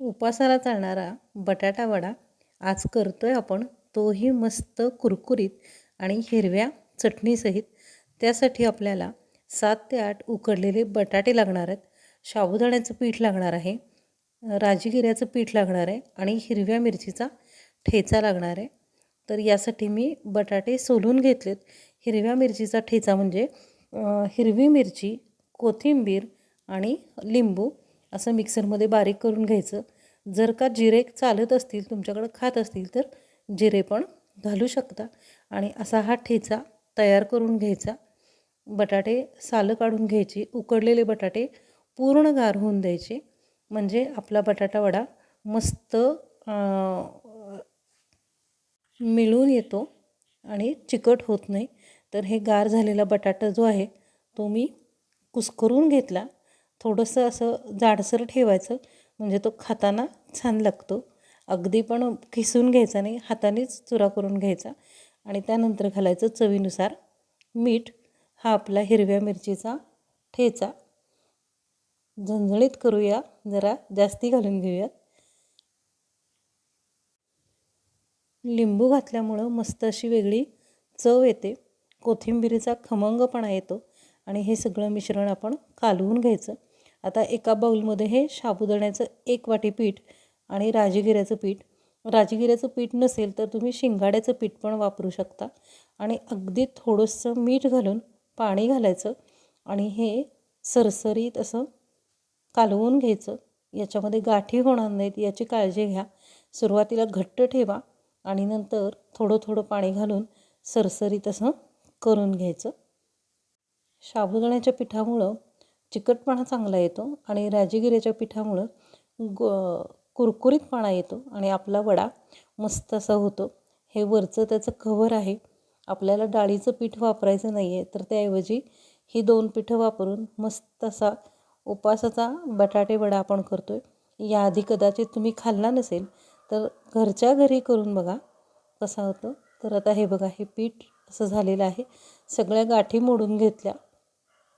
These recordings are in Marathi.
उपासाला चालणारा बटाटा वडा आज करतोय आपण, तोही मस्त कुरकुरीत आणि हिरव्या चटणीसहित. त्यासाठी आपल्याला 7 ते 8 उकडलेले बटाटे लागणार आहेत, साबुदाण्याचं पीठ लागणार आहे, राजगिऱ्याचं पीठ लागणार आहे आणि हिरव्या मिरचीचा ठेचा लागणार आहे. तर यासाठी मी बटाटे सोलून घेतलेत. हिरव्या मिरचीचा ठेचा म्हणजे हिरवी मिरची, कोथिंबीर आणि लिंबू असं मिक्सरमध्ये बारीक करून घ्यायचं. जर का जिरे चालत असतील, तुमच्याकडं खात असतील तर जिरे पण घालू शकता. आणि असा हा ठेचा तयार करून घ्यायचा. बटाटे सालं काढून घ्यायची. उकडलेले बटाटे पूर्ण गार होऊन द्यायचे, म्हणजे आपला बटाटा वडा मस्त मिळून येतो आणि चिकट होत नाही. तर हे गार झालेला बटाटा जो आहे तो मी कुस्करून घेतला. थोडंसं असं जाडसर ठेवायचं, म्हणजे तो खाताना छान लागतो. अगदी पण खिसून घ्यायचा नाही, हातानेच चुरा करून घ्यायचा. आणि त्यानंतर घालायचं चवीनुसार मीठ. हा आपला हिरव्या मिरचीचा ठेचा झणझणीत करूया, जरा जास्ती घालून घेऊयात. लिंबू घातल्यामुळं मस्त अशी वेगळी चव येते, कोथिंबिरीचा खमंगपणा येतो. आणि हे सगळं मिश्रण आपण कालवून घ्यायचं. आता एका बाउलमध्ये हे साबुदाण्याचं 1 वाटी पीठ आणि राजगिऱ्याचं पीठ. राजगिऱ्याचं पीठ नसेल तर तुम्ही शिंगाड्याचं पीठ पण वापरू शकता. आणि अगदी थोडंसं मीठ घालून पाणी घालायचं आणि हे सरसरीत असं कालवून घ्यायचं. याच्यामध्ये गाठी होणार नाहीत याची काळजी घ्या. सुरुवातीला घट्ट ठेवा आणि नंतर थोडं थोडं पाणी घालून सरसरीत असं करून घ्यायचं. साबुदाण्याच्या पिठामुळं चिकटपणा चांगला येतो आणि राजगिऱ्याच्या पिठामुळं कुरकुरीतपणा येतो आणि आपला वडा मस्त असा होतो. हे वरचं त्याचं कव्हर आहे. आपल्याला डाळीचं पीठ वापरायचं नाही आहे, तर त्याऐवजी ही 2 पिठं वापरून मस्त असा उपासाचा बटाटे वडा आपण करतो आहे. याआधी कदाचित तुम्ही खाल्ला नसेल तर घरच्या घरी करून बघा कसा होतो. तर आता हे बघा, हे पीठ असं झालेलं आहे. सगळ्या गाठी मोडून घेतल्या.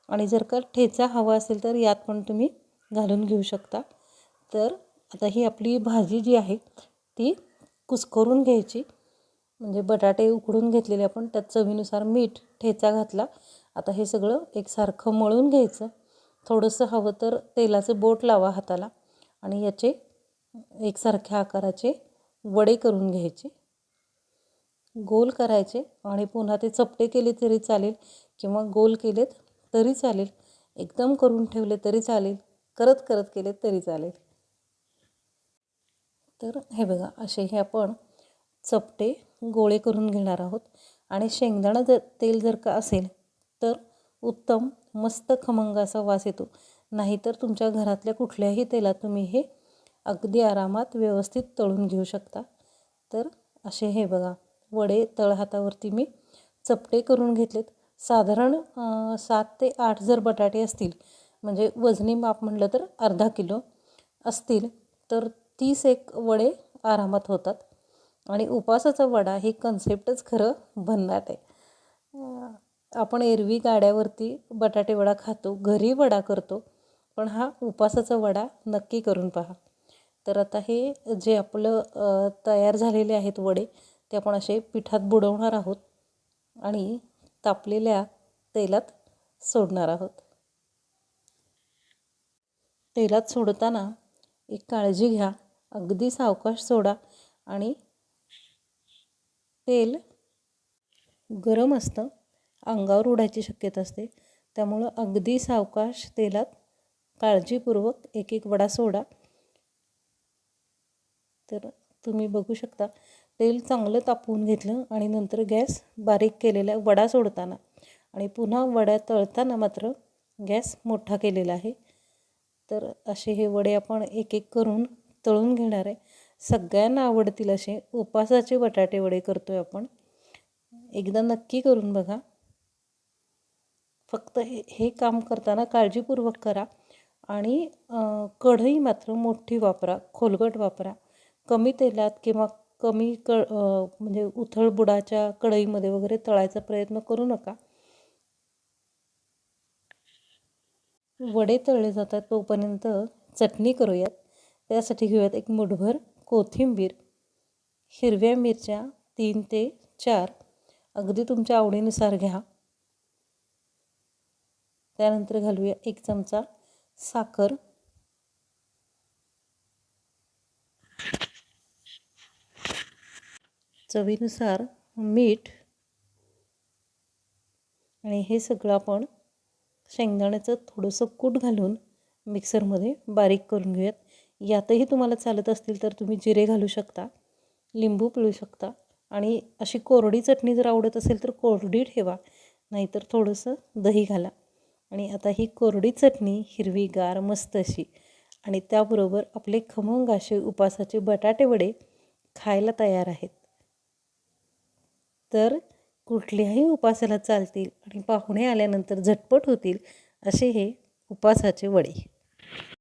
आणि जर का ठेचा हवा असेल तर यात पण तुम्ही घालून घेऊ शकता. तर आता ही आपली भाजी जी आहे ती कुस्करून घ्यायची. म्हणजे बटाटे उकडून घेतलेले आपण, त्यात चवीनुसार मीठ, ठेचा घातला. आता हे सगळं एकसारखं मळून घ्यायचं. थोडंसं हवं तर तेलाचं बोट लावा हाताला आणि याचे एकसारख्या आकाराचे वडे करून घ्यायचे. गोल करायचे आणि पुन्हा ते चपटे केले तरी चालेल किंवा गोल केलेत तरी चालेल. एकदम करून ठेवले तरी चालेल, करत करत केले तरी चालेल. तर हे बघा, असे हे आपण चपटे गोळे करून घेणार आहोत. आणि शेंगदाणा तेल जर का असेल तर उत्तम, मस्त खमंग असा वास येतो. नाहीतर तुमच्या घरातल्या कुठल्याही तेलात तुम्ही हे अगदी आरामात व्यवस्थित तळून घेऊ शकता. तर असे हे बघा वडे तळहातावरती मी चपटे करून घेतलेत. साधारण 7 ते 8 जर बटाटे असतील, म्हणजे वजनी माप म्हटलं तर अर्धा किलो असतील, तर 30 वडे आरामात होतात. आणि उपासाचा वडा ही कन्सेप्टच खरं भन्नाट आहे. आपण एरवी गाड्यावरती बटाटे वडा खातो, घरी वडा करतो, पण हा उपासाचा वडा नक्की करून पहा. तर आता हे जे आपलं तयार झालेले आहेत वडे, ते आपण असे पिठात बुडवणार आहोत आणि तापलेल्या तेलात सोडणार आहोत. तेलात सोडताना एक काळजी घ्या, अगदी सावकाश सोडा. आणि तेल गरम असतं, अंगावर उडायची शक्यता असते. त्यामुळं अगदी सावकाश तेलात काळजीपूर्वक एक एक वडा सोडा. तर तुम्ही बघू शकता, तेल चांगलं तापवून घेतलं आणि नंतर गॅस बारीक केलेला वडा सोडताना आणि पुन्हा वड्या तळताना मात्र गॅस मोठा केलेला आहे. तर असे हे वडे आपण एक एक करून तळून घेणार आहे. सगळ्यांना आवडतील असे उपासाचे बटाटे वडे करतो आहे आपण. एकदा नक्की करून बघा. फक्त हे काम करताना काळजीपूर्वक करा आणि कढई मात्र मोठी वापरा, खोलगट वापरा. कमी तेलात किंवा कमी म्हणजे उथळ बुडाच्या कढईमध्ये वगैरे तळायचा प्रयत्न करू नका. वडे तळले जातात तोपर्यंत चटणी करूयात. त्यासाठी घेऊयात एक मुठभर कोथिंबीर, हिरव्या मिरच्या 3 ते 4, अगदी तुमच्या आवडीनुसार घ्या. त्यानंतर घालूया 1 चमचा साखर, चवीनुसार मीठ आणि हे सगळं आपण शेंगदाण्याचं थोडंसं कूट घालून मिक्सरमध्ये बारीक करून घेऊयात. यातही तुम्हाला चालत असतील तर तुम्ही जिरे घालू शकता, लिंबू पिळू शकता आणि अशी कोरडी चटणी जर आवडत असेल तर कोरडी ठेवा, नाहीतर थोडंसं दही घाला. आणि आता ही कोरडी चटणी हिरवीगार मस्त अशी आणि त्याबरोबर आपले खमंग असे उपासाचे बटाटे वडे खायला तयार आहेत. तर कुठल्याही उपासाला चालतील आणि पाहुणे आल्यानंतर झटपट होतील असे हे उपासाचे वडे.